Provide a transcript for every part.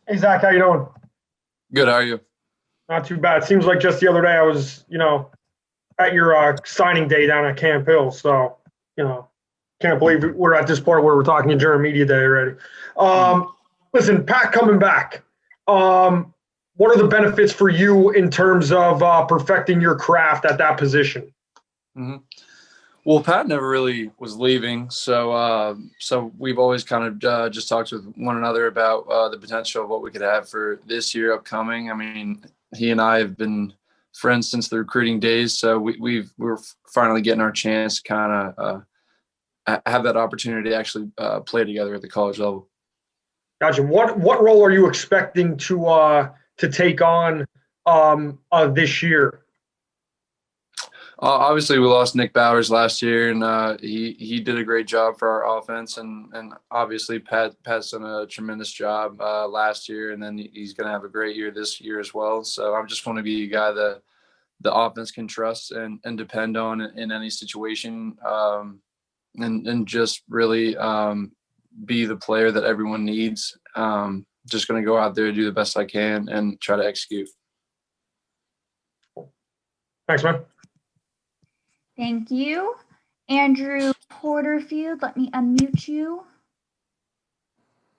Hey Zach, how you doing? Good, how are you? Not too bad. Seems like just the other day I was, at your signing day down at Camp Hill. So, you know, can't believe we're at this part where we're talking during media day already. Mhm. Listen, Pat coming back. Um, what are the benefits for you in terms of perfecting your craft at that position? Mhm. Well, Pat never really was leaving, so we've always kind of just talked with one another about the potential of what we could have for this year upcoming. I mean, he and I have been friends since the recruiting days, so we're finally getting our chance to kind of have that opportunity to actually play together at the college level. Gotcha. What role are you expecting to take on this year? Obviously, we lost Nick Bowers last year, and he did a great job for our offense. And obviously, Pat's done a tremendous job last year, and then he's going to have a great year this year as well. So I just want to be a guy that the offense can trust and depend on in any situation, and just really be the player that everyone needs. Just going to go out there, do the best I can, and try to execute. Thanks, man. Thank you. Andrew Porterfield, let me unmute you.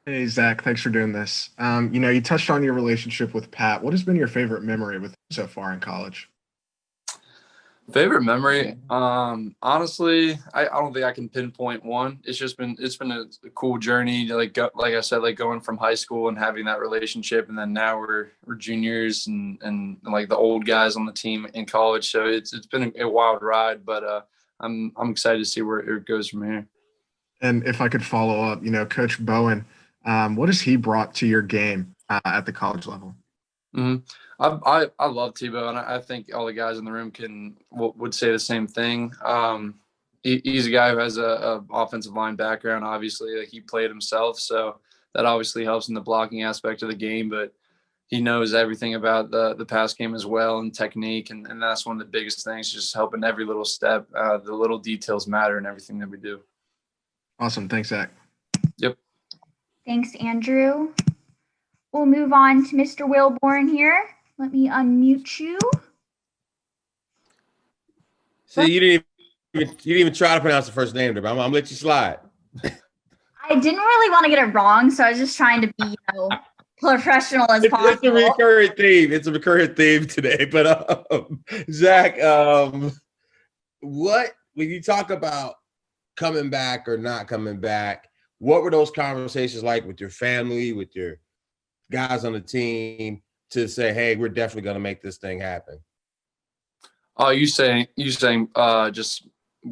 Hey, Zach, thanks for doing this. You touched on your relationship with Pat. What has been your favorite memory with him so far in college? Favorite memory? Honestly, I don't think I can pinpoint one. It's been a cool journey. Like I said, like going from high school and having that relationship, and then now we're juniors and like the old guys on the team in college. So it's been a wild ride, but I'm excited to see where it goes from here. And if I could follow up, Coach Bowen, what has he brought to your game at the college level? hmm I love Tebow, and I think all the guys in the room would say the same thing. He's a guy who has a offensive line background. Obviously, like he played himself, so that obviously helps in the blocking aspect of the game. But he knows everything about the pass game as well and technique, and that's one of the biggest things. Just helping every little step. The little details matter in everything that we do. Awesome. Thanks, Zach. Yep. Thanks, Andrew. We'll move on to Mr. Wilborn here. Let me unmute you. See, you didn't even try to pronounce the first name there, but I'm gonna let you slide. I didn't really want to get it wrong, so I was just trying to be, professional as It's a possible. recurring theme. It's a recurring theme today. But Zach, what when you talk about coming back or not coming back, what were those conversations like with your family, with your guys on the team to say, hey, we're definitely gonna make this thing happen? Oh, you saying just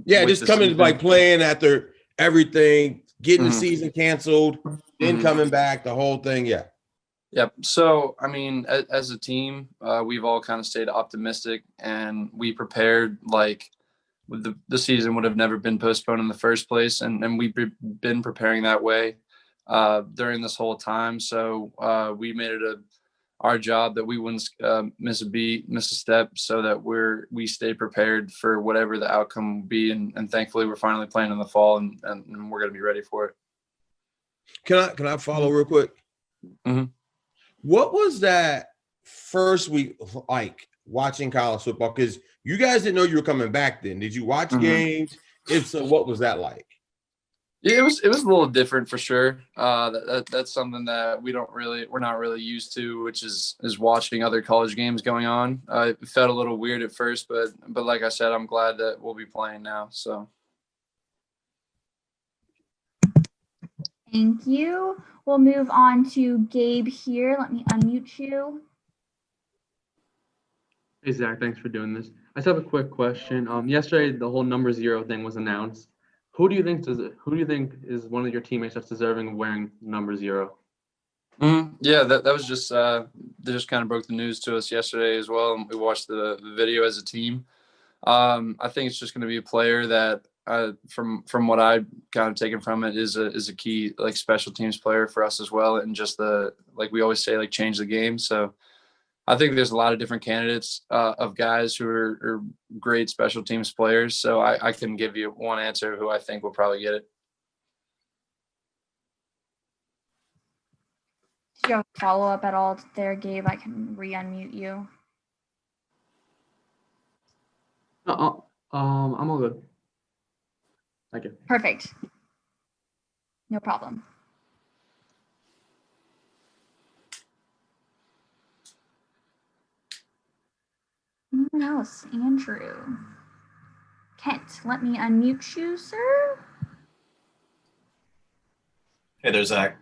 Yeah, with just the coming season? like playing after everything, getting the Mhm. season canceled, then Mhm. coming back, the whole thing. Yeah. Yep. So, I mean, as a team, we've all kind of stayed optimistic, and we prepared like the season would have never been postponed in the first place, and we've been preparing that way during this whole time. So we made it our job that we wouldn't miss a beat, miss a step, so that we stay prepared for whatever the outcome will be, and thankfully we're finally playing in the fall, and we're going to be ready for it. Can I follow real quick? Mhm. What was that first week like watching college football? Because you guys didn't know you were coming back then. Did you watch Mhm. games? If so, what was that like? Yeah, it was a little different for sure. That's something that we're not really used to, which is watching other college games going on. It felt a little weird at first, but like I said, I'm glad that we'll be playing now. So Thank you. We'll move on to Gabe here. Let me unmute you. Hey Zach, thanks for doing this. I just have a quick question. Yesterday the whole number zero thing was announced. Who do you think is one of your teammates that's deserving of wearing number zero? yeah, that was just they just kind of broke the news to us yesterday as well, and we watched the video as a team. I think it's just going to be a player that, from what I kind of taken from it, is a key like special teams player for us as well, and just the like we always say, like change the game. So I think there's a lot of different candidates of guys who are great special teams players. So I can give you one answer who I think will probably get it. Do you have a follow-up at all there, Gabe? I can re-unmute you. I'm all good. Thank you. Perfect. No problem. Anyone else? Andrew. Kent, let me unmute you, sir. Hey there, Zach.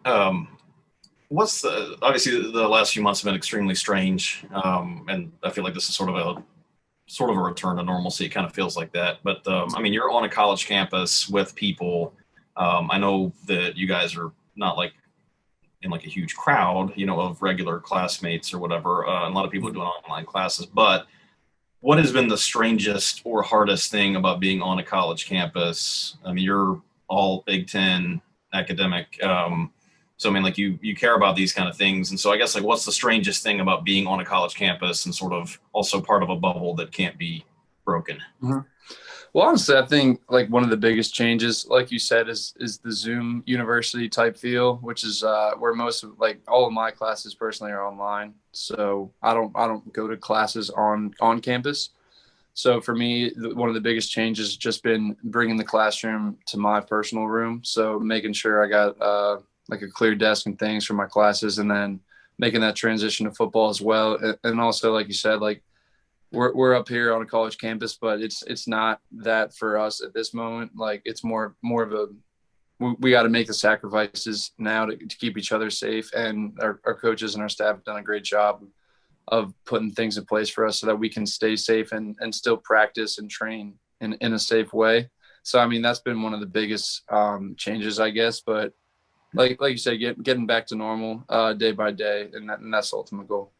What's obviously the last few months have been extremely strange, and I feel like this is sort of a return to normalcy. It kind of feels like that. But I mean, you're on a college campus with people. I know that you guys are not like in like a huge crowd, of regular classmates or whatever. A lot of people are doing online classes. But what has been the strangest or hardest thing about being on a college campus? I mean, you're all Big Ten academic. So I mean, like you care about these kind of things. And so I guess like, what's the strangest thing about being on a college campus and sort of also part of a bubble that can't be broken? Mm-hmm. Well, honestly, I think like one of the biggest changes, like you said, is the Zoom university type feel, which is where most of like all of my classes personally are online. So I don't go to classes on campus. So for me, one of the biggest changes has just been bringing the classroom to my personal room. So making sure I got like a clear desk and things for my classes, and then making that transition to football as well. And also, like you said, like we're up here on a college campus, but it's not that for us at this moment. Like it's more of a, we got to make the sacrifices now to keep each other safe. And our coaches and our staff have done a great job of putting things in place for us so that we can stay safe and still practice and train in a safe way. So, I mean, that's been one of the biggest changes, I guess. But like you said, getting back to normal day by day, and that's the ultimate goal.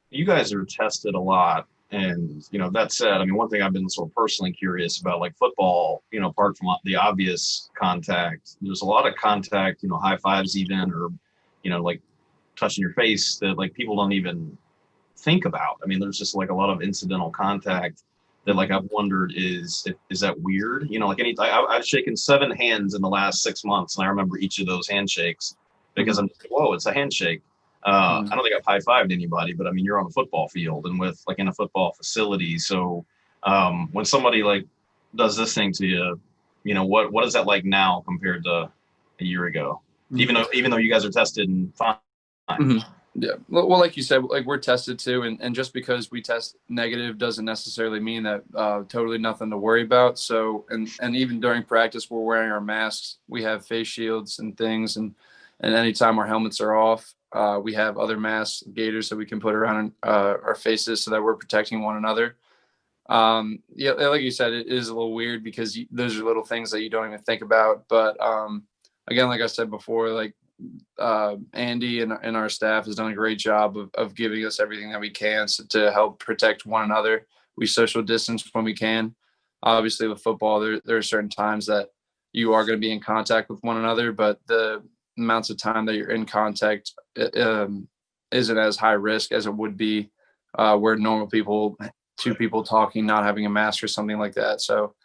You guys are tested a lot. And, that said, I mean, one thing I've been sort of personally curious about, like football, apart from the obvious contact, there's a lot of contact, high fives even, or, like touching your face that like people don't even think about. I mean, there's just like a lot of incidental contact that like I've wondered is that weird? Like I've shaken 7 hands in the last 6 months, and I remember each of those handshakes because I'm just like, whoa, it's a handshake. I don't think I've high-fived anybody, but I mean, you're on a football field and with like in a football facility. So when somebody like does this thing to you, what is that like now compared to a year ago? Mm-hmm. Even though you guys are tested and fine. Mm-hmm. Yeah. Well, like you said, like we're tested too. And just because we test negative doesn't necessarily mean that totally nothing to worry about. So, and even during practice, we're wearing our masks. We have face shields and things. And anytime our helmets are off, we have other masks, gaiters that we can put around our faces so that we're protecting one another. Yeah, like you said, it is a little weird because those are little things that you don't even think about. But again, like I said before, like Andy and our staff has done a great job of giving us everything that we can to help protect one another. We social distance when we can. Obviously, with football, there are certain times that you are going to be in contact with one another, but the amounts of time that you're in contact isn't as high risk as it would be where normal people, 2 people talking, not having a mask or something like that. So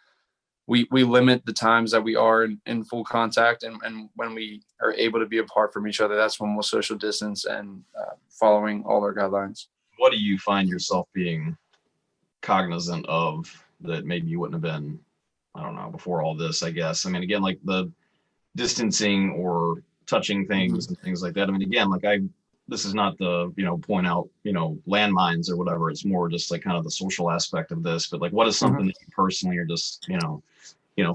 we limit the times that we are in full contact, and when we are able to be apart from each other, that's when we'll social distance and following all our guidelines. What do you find yourself being cognizant of that maybe you wouldn't have been, I don't know, before all this, I guess? I mean, again, like the distancing or touching things and things like that. I mean, again, like this is not the, point out, landmines or whatever. It's more just like kind of the social aspect of this, but like, what is something that you personally are just,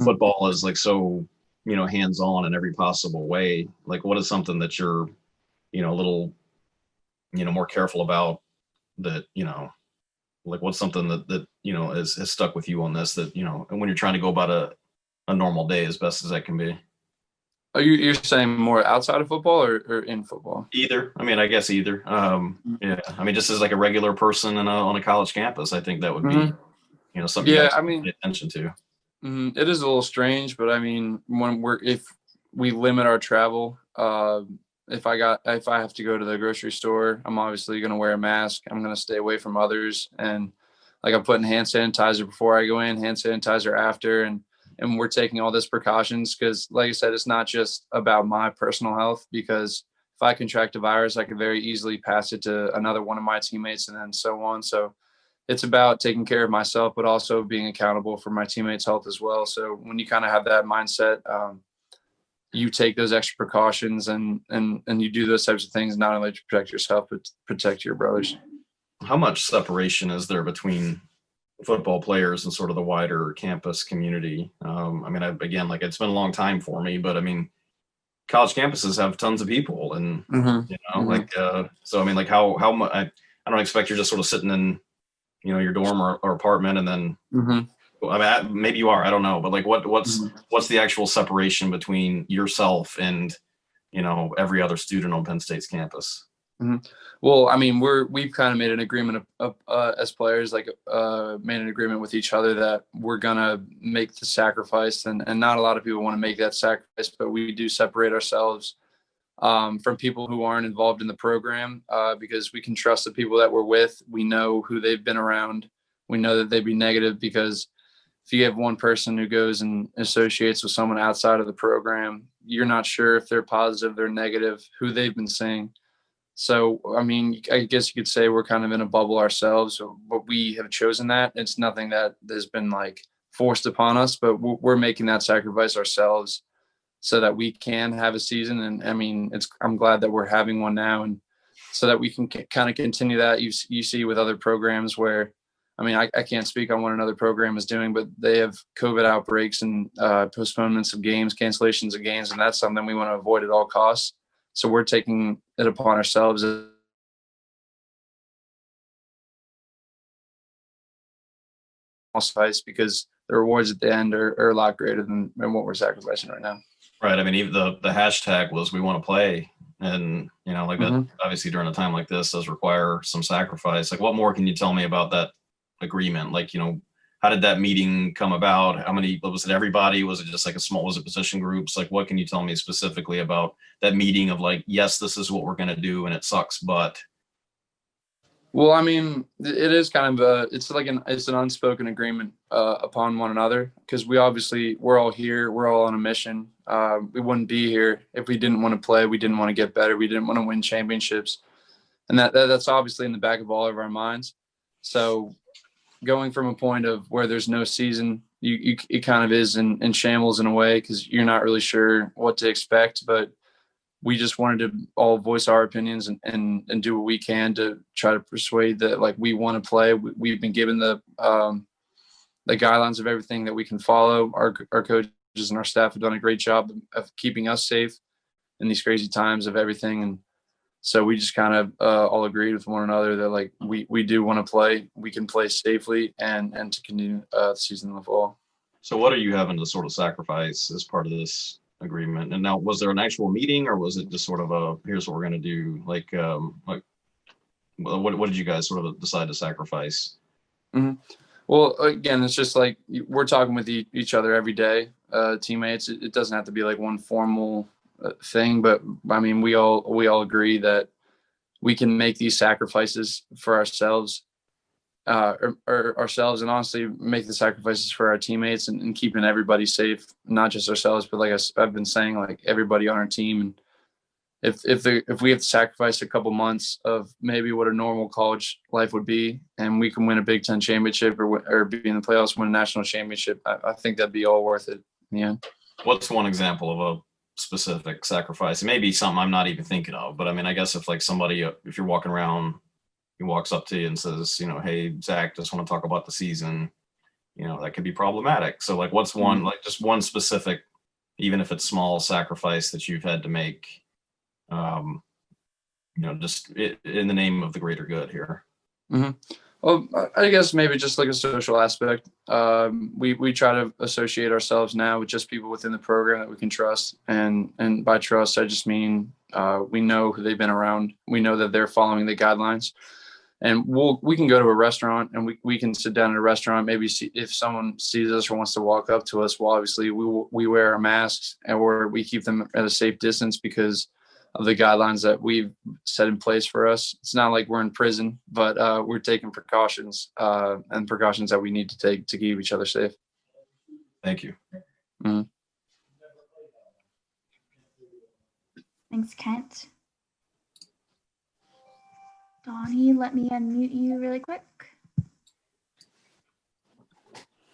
football is like so, hands-on in every possible way. Like, what is something that you're, a little, more careful about that, like what's something that has stuck with you on this that, and when you're trying to go about a normal day as best as that can be? You're saying more outside of football or in football? Either. I mean, I guess either. Yeah. I mean, just as like a regular person on a college campus, I think that would be, something you pay attention to. It is a little strange, but I mean, if we limit our travel, if I have to go to the grocery store, I'm obviously going to wear a mask. I'm going to stay away from others. And like I'm putting hand sanitizer before I go in, hand sanitizer after, and we're taking all this precautions because, like I said, it's not just about my personal health, because if I contract a virus, I could very easily pass it to another one of my teammates and then so on. So it's about taking care of myself, but also being accountable for my teammates' health as well. So when you kind of have that mindset, you take those extra precautions and you do those types of things, not only to protect yourself, but to protect your brothers. How much separation is there between football players and sort of the wider campus community? I mean, again, like, it's been a long time for me, but I mean, college campuses have tons of people, and like, so I mean, like, how much? I don't expect you're just sort of sitting in, your dorm or apartment, and then I mean, maybe you are, I don't know, but like, what's the actual separation between yourself and every other student on Penn State's campus? Well, I mean, we've kind of made an agreement as players, like made an agreement with each other that we're gonna make the sacrifice, and not a lot of people want to make that sacrifice, but we do separate ourselves from people who aren't involved in the program because we can trust the people that we're with. We know who they've been around. We know that they'd be negative, because if you have one person who goes and associates with someone outside of the program, you're not sure if they're positive, they're negative, who they've been seeing. So, I mean, I guess you could say we're kind of in a bubble ourselves, but we have chosen that. It's nothing that has been like forced upon us, but we're making that sacrifice ourselves so that we can have a season. And I mean, I'm glad that we're having one now, and so that we can kind of continue that. You see with other programs where, I mean, I can't speak on what another program is doing, but they have COVID outbreaks and postponements of games, cancellations of games, and that's something we want to avoid at all costs. So we're taking it upon ourselves because the rewards at the end are a lot greater than what we're sacrificing right now. Right. I mean, even the hashtag was "we want to play," and like that obviously during a time like this does require some sacrifice. Like, what more can you tell me about that agreement? Like, how did that meeting come about? How many, was it everybody? Was it just like was it position groups? Like, what can you tell me specifically about that meeting of like, yes, this is what we're going to do and it sucks, but. Well, I mean, it is kind of it's an unspoken agreement upon one another, because we're all here. We're all on a mission. We wouldn't be here if we didn't want to play. We didn't want to get better. We didn't want to win championships. And that's obviously in the back of all of our minds. So going from a point of where there's no season, it kind of is in shambles in a way, because you're not really sure what to expect. But we just wanted to all voice our opinions and do what we can to try to persuade that, like, we want to play. We've been given the guidelines of everything that we can follow. Our coaches and our staff have done a great job of keeping us safe in these crazy times of everything. And so we just kind of all agreed with one another that, like, we do want to play. We can play safely and to continue the season in the fall. So what are you having to sort of sacrifice as part of this agreement? And now, was there an actual meeting, or was it just sort of here's what we're going to do? Like what did you guys sort of decide to sacrifice? Well, again, it's just like we're talking with each other every day, teammates. It doesn't have to be like one formal thing, but I mean, we all agree that we can make these sacrifices for ourselves, ourselves, and honestly make the sacrifices for our teammates and keeping everybody safe, not just ourselves, but like I've been saying, like everybody on our team. And if we have to sacrifice a couple months of maybe what a normal college life would be, and we can win a Big Ten championship or be in the playoffs, win a national championship, I think that'd be all worth it in the end. What's one example of a specific sacrifice? It may be something I'm not even thinking of, but I mean, I guess if like somebody, if you're walking around, he walks up to you and says, hey, Zach, just want to talk about the season, that could be problematic. So like, what's one, like just one specific, even if it's small, sacrifice that you've had to make, just in the name of the greater good here? Well, I guess maybe just like a social aspect. We try to associate ourselves now with just people within the program that we can trust. And by trust, I just mean we know who they've been around. We know that they're following the guidelines. And we can go to a restaurant and we can sit down at a restaurant, maybe see if someone sees us or wants to walk up to us. Well, obviously we wear our masks or we keep them at a safe distance because of the guidelines that we've set in place for us. It's not like we're in prison, but we're taking precautions and precautions that we need to take to keep each other safe. Thank you. Thanks, Kent. Donnie, let me unmute you really quick.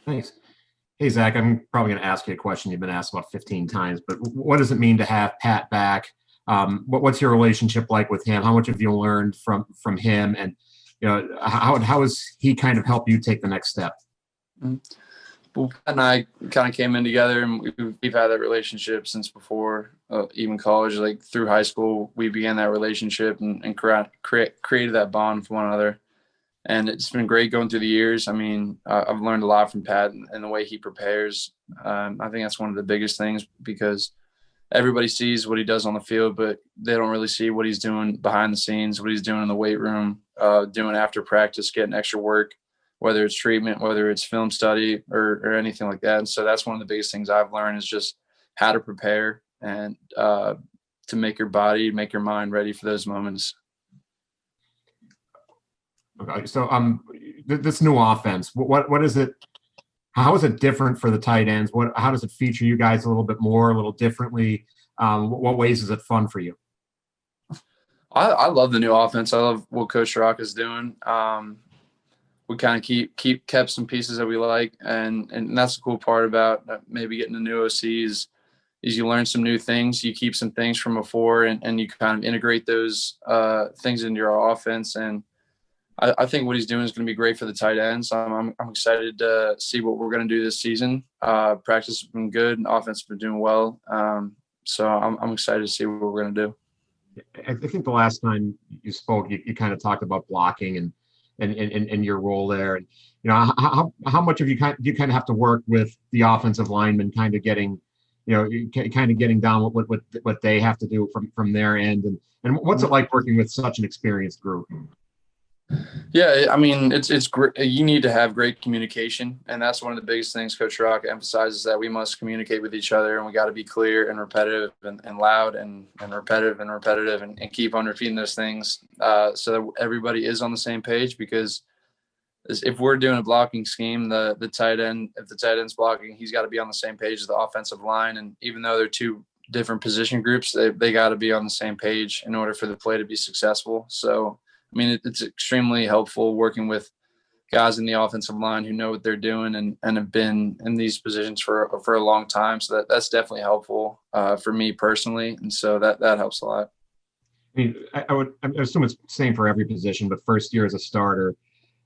Thanks. Hey, Zach, I'm probably going to ask you a question you've been asked about 15 times, but what does it mean to have Pat back? What's your relationship like with him? How much have you learned from him? And, how has he kind of helped you take the next step? Well, Pat and I kind of came in together, and we've had that relationship since before even college. Like through high school, we began that relationship and created that bond with one another. And it's been great going through the years. I mean, I've learned a lot from Pat and the way he prepares. I think that's one of the biggest things, because everybody sees what he does on the field, but they don't really see what he's doing behind the scenes, what he's doing in the weight room, doing after practice, getting extra work, whether it's treatment, whether it's film study or anything like that. And so that's one of the biggest things I've learned, is just how to prepare and to make your body, make your mind ready for those moments. Okay, so this new offense, what is it? How is it different for the tight ends? How does it feature you guys a little bit more, a little differently? What ways is it fun for you? I love the new offense. I love what Coach Rock is doing. We kind of kept some pieces that we like, and that's the cool part about maybe getting the new OCs is you learn some new things, you keep some things from before, and you kind of integrate those things into your offense. And I think what he's doing is going to be great for the tight ends. I'm excited to see what we're going to do this season. Practice has been good, and offense has been doing well. So I'm excited to see what we're going to do. I think the last time you spoke, you kind of talked about blocking and your role there. And how much of you kind of have to work with the offensive linemen, kind of getting down what they have to do from their end, and what's it like working with such an experienced group? Yeah, I mean, it's great. You need to have great communication, and that's one of the biggest things Coach Rock emphasizes, that we must communicate with each other, and we got to be clear and repetitive and loud and repetitive and keep on repeating those things so that everybody is on the same page. Because if we're doing a blocking scheme, the tight end, if the tight end's blocking, he's got to be on the same page as the offensive line. And even though they're two different position groups, they got to be on the same page in order for the play to be successful. So I mean, it's extremely helpful working with guys in the offensive line who know what they're doing and have been in these positions for a long time. So that's definitely helpful for me personally. And so that helps a lot. I mean, I assume it's the same for every position, but first year as a starter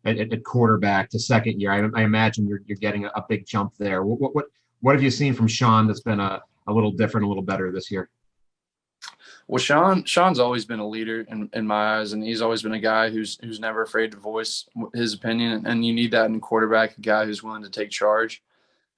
at quarterback to second year, I imagine you're getting a big jump there. What have you seen from Sean that's been a little different, a little better this year? Well, Sean's always been a leader in my eyes, and he's always been a guy who's never afraid to voice his opinion. And you need that in quarterback, a guy who's willing to take charge.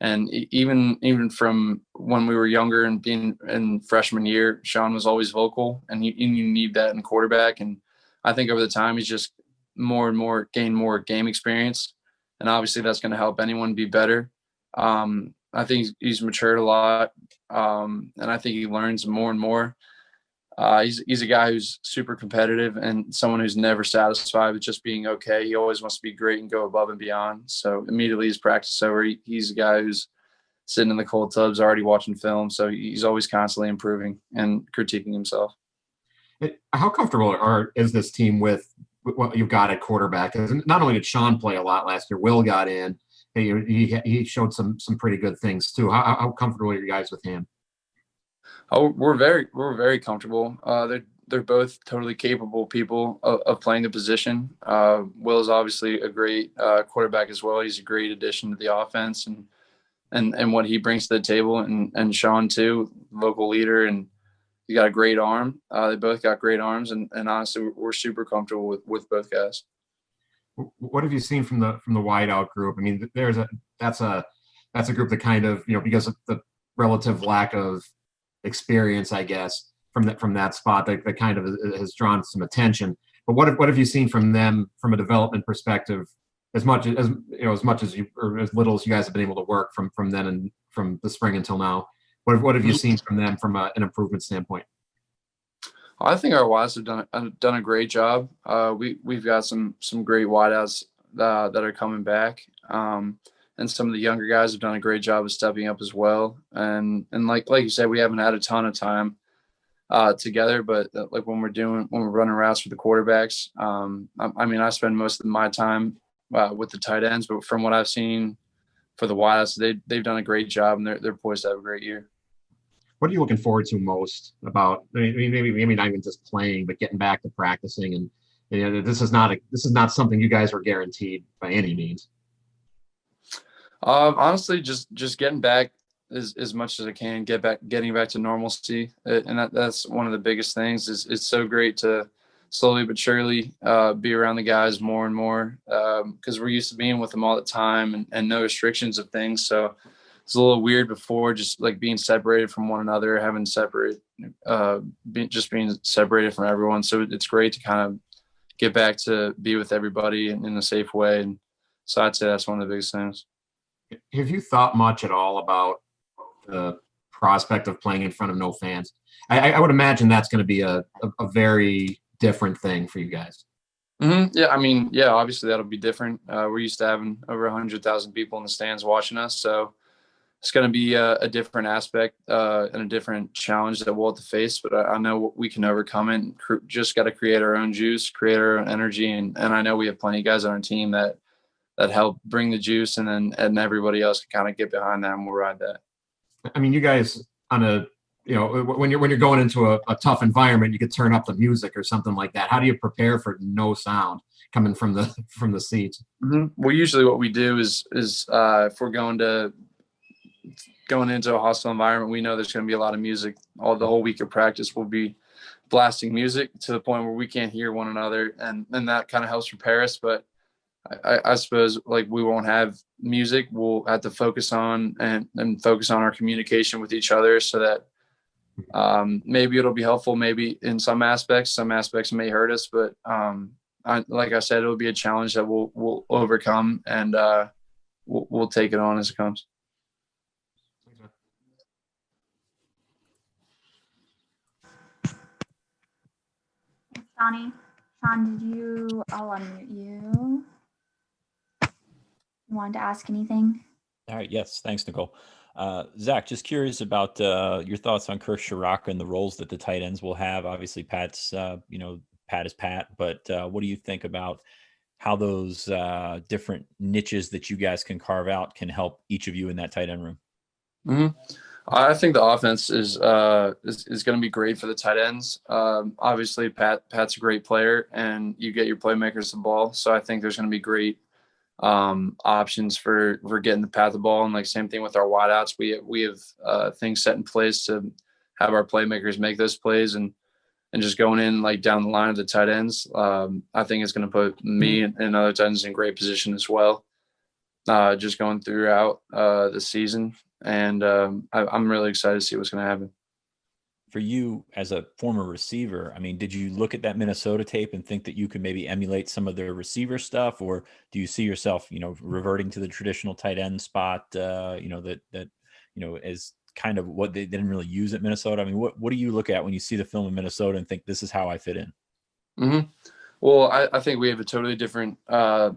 And even from when we were younger and being in freshman year, Sean was always vocal, and you need that in quarterback. And I think over the time, he's just more and more gained more game experience, and obviously that's going to help anyone be better. I think he's matured a lot, and I think he learns more and more. He's a guy who's super competitive and someone who's never satisfied with just being okay. He always wants to be great and go above and beyond. So immediately his practice over, he's a guy who's sitting in the cold tubs already watching film. So he's always constantly improving and critiquing himself. How comfortable is this team with what you've got at quarterback? Not only did Sean play a lot last year, Will got in. He showed some pretty good things too. How comfortable are you guys with him? Oh, we're very comfortable. They're both totally capable people of playing the position. Will is obviously a great quarterback as well. He's a great addition to the offense and what he brings to the table. And Sean too, local leader, and he got a great arm. They both got great arms, and honestly, we're super comfortable with both guys. What have you seen from the wideout group? I mean, that's a group that kind of, because of the relative lack of experience, I guess, from that spot that kind of has drawn some attention. But what have you seen from them from a development perspective, as much as you, or as little as you guys have been able to work from then and from the spring until now? What have you seen from them from an improvement standpoint? I think our wides have done a great job. We've got some great wideouts that are coming back. And some of the younger guys have done a great job of stepping up as well. And like you said, we haven't had a ton of time together. But like when we're running routes for the quarterbacks, I mean, I spend most of my time with the tight ends, but from what I've seen for the wideouts, they've done a great job, and they're poised to have a great year. What are you looking forward to most about? I mean, maybe not even just playing, but getting back to practicing. And you know, this is not something you guys are guaranteed by any means. Honestly, just getting back as much as I can, getting back to normalcy, and that's one of the biggest things. It's so great to slowly but surely be around the guys more and more, because we're used to being with them all the time and no restrictions of things. So it's a little weird before, just like being separated from one another, having being separated from everyone. So it's great to kind of get back to be with everybody in a safe way. And so I'd say that's one of the biggest things. Have you thought much at all about the prospect of playing in front of no fans? I would imagine that's going to be a very different thing for you guys. Mm-hmm. Yeah, I mean, yeah, obviously that'll be different. We're used to having over 100,000 people in the stands watching us, so it's going to be a different aspect and a different challenge that we'll have to face. But I know we can overcome it. Just got to create our own juice, create our own energy, and I know we have plenty of guys on our team that help bring the juice, and everybody else can kind of get behind that, and we'll ride that. I mean, you guys when you're going into a tough environment, you could turn up the music or something like that. How do you prepare for no sound coming from the seats? Mm-hmm. Well, usually what we do is if we're going into a hostile environment, we know there's going to be a lot of music. The whole week of practice, we'll be blasting music to the point where we can't hear one another, and that kind of helps prepare us. But I suppose like we won't have music. We'll have to focus on and focus on our communication with each other, so that maybe it'll be helpful. Maybe in some aspects may hurt us, but like I said, it'll be a challenge that we'll overcome, and we'll take it on as it comes. Thanks, Donnie. Sean, I'll unmute you. You wanted to ask anything? All right. Yes. Thanks, Nicole. Zach, just curious about your thoughts on Kirk Shiraka and the roles that the tight ends will have. Obviously, Pat's, Pat is Pat, but what do you think about how those different niches that you guys can carve out can help each of you in that tight end room? Mm-hmm. I think the offense is going to be great for the tight ends. Obviously, Pat's a great player, and you get your playmakers the ball. So I think there's going to be great options for getting the Pat the ball, and like same thing with our wideouts. We have things set in place to have our playmakers make those plays, and just going in like down the line of the tight ends. I think it's going to put me and other tight ends in great position as well. Just going throughout the season, and I'm really excited to see what's going to happen. For you as a former receiver, I mean, did you look at that Minnesota tape and think that you could maybe emulate some of their receiver stuff, or do you see yourself, reverting to the traditional tight end spot, as kind of what they didn't really use at Minnesota? I mean, what do you look at when you see the film in Minnesota and think this is how I fit in? Mm-hmm. Well, I think we have a totally different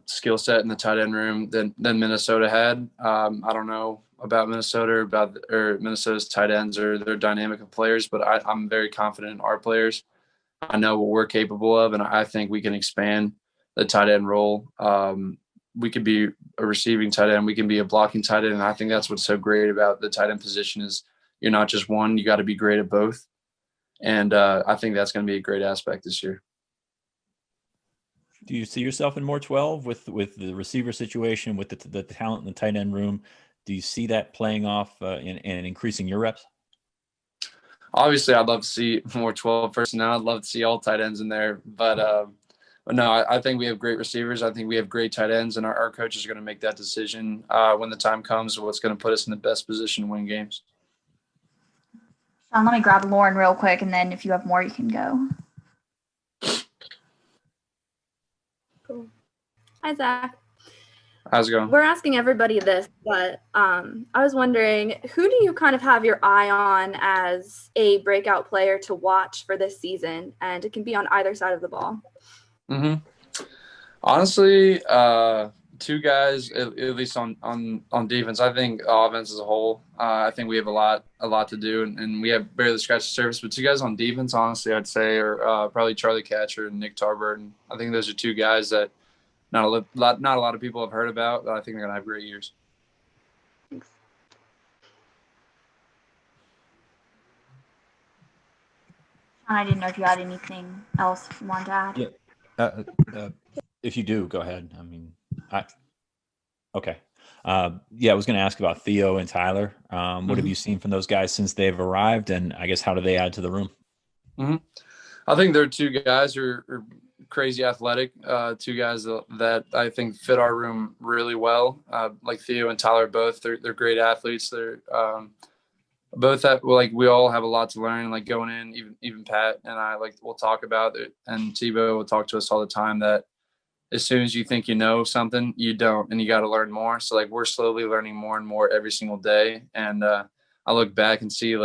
skill set in the tight end room than Minnesota had. I don't know about Minnesota or Minnesota's tight ends or their dynamic of players, but I'm very confident in our players. I know what we're capable of, and I think we can expand the tight end role. We could be a receiving tight end. We can be a blocking tight end. And I think that's what's so great about the tight end position is you're not just one. You got to be great at both. And I think that's going to be a great aspect this year. Do you see yourself in more 12 with the receiver situation, with the talent in the tight end room? Do you see that playing off and increasing your reps? Obviously, I'd love to see more 12 personnel. I'd love to see all tight ends in there. But no, I think we have great receivers. I think we have great tight ends, and our coaches are going to make that decision when the time comes, what's going to put us in the best position to win games. Sean, let me grab Lauren real quick, and then if you have more, you can go. Cool. Hi, Zach. How's it going? We're asking everybody this, but I was wondering, who do you kind of have your eye on as a breakout player to watch for this season? And it can be on either side of the ball. Mm-hmm. Honestly, two guys at least on defense. I think offense as a whole, I think we have a lot to do, and we have barely scratched the surface. But two guys on defense, honestly, I'd say are probably Charlie Catcher and Nick Tarburton. I think those are two guys that not a lot of people have heard about, but I think they're gonna have great years. Thanks. Sean, I didn't know if you had anything else you wanted to add. Yeah. If you do, go ahead. I mean, okay. Yeah, I was going to ask about Theo and Tyler. What have you seen from those guys since they've arrived, and I guess how do they add to the room? I think they're two guys who are crazy athletic. Two guys that I think fit our room really well. Like Theo and Tyler, both they're great athletes. They're both we all have a lot to learn. Like going in, even Pat and I we'll talk about it, and Tebow will talk to us all the time that as soon as you think you know something, you don't, and you got to learn more. So we're slowly learning more and more every single day. And I look back and see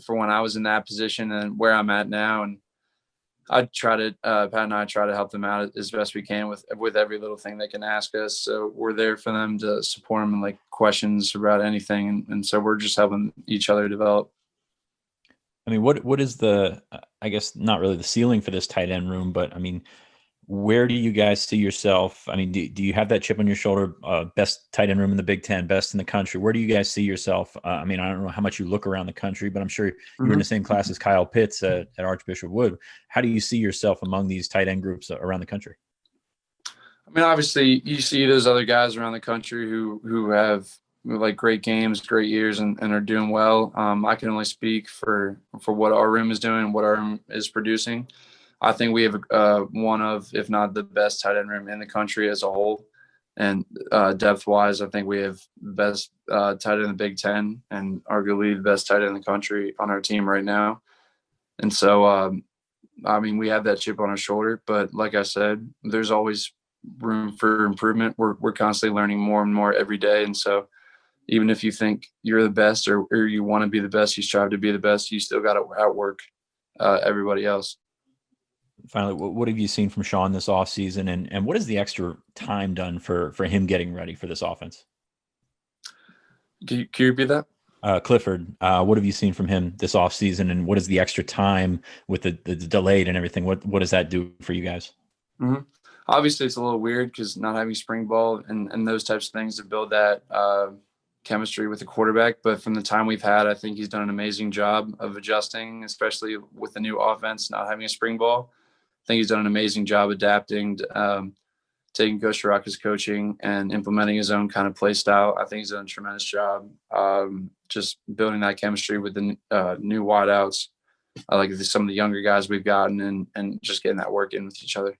for when I was in that position and where I'm at now, and Pat and I try to help them out as best we can with every little thing they can ask us. So we're there for them to support them in questions about anything. And so we're just helping each other develop. I mean, what is I guess not really the ceiling for this tight end room, but I mean, where do you guys see yourself? I mean, do you have that chip on your shoulder? Best tight end room in the Big Ten, best in the country. Where do you guys see yourself? I mean, I don't know how much you look around the country, but I'm sure you're in the same class as Kyle Pitts at Archbishop Wood. How do you see yourself among these tight end groups around the country? I mean, obviously, you see those other guys around the country who have great games, great years, and are doing well. I can only speak for what our room is doing, what our room is producing. I think we have one of, if not the best tight end room in the country as a whole. And depth-wise, I think we have the best tight end in the Big Ten and arguably the best tight end in the country on our team right now. And so, I mean, we have that chip on our shoulder. But like I said, there's always room for improvement. We're constantly learning more and more every day. And so even if you think you're the best or you want to be the best, you strive to be the best, you still got to outwork everybody else. Finally, what have you seen from Sean this offseason, and what has the extra time done for him getting ready for this offense? Can you repeat that? Clifford, what have you seen from him this offseason, and what is the extra time with the delayed and everything? What does that do for you guys? Obviously, it's a little weird because not having spring ball and those types of things to build that chemistry with the quarterback. But from the time we've had, I think he's done an amazing job of adjusting, especially with the new offense, not having a spring ball. I think he's done an amazing job adapting, taking Coach Rocca's coaching and implementing his own kind of play style. I think he's done a tremendous job just building that chemistry with the new wideouts, like some of the younger guys we've gotten, and just getting that work in with each other.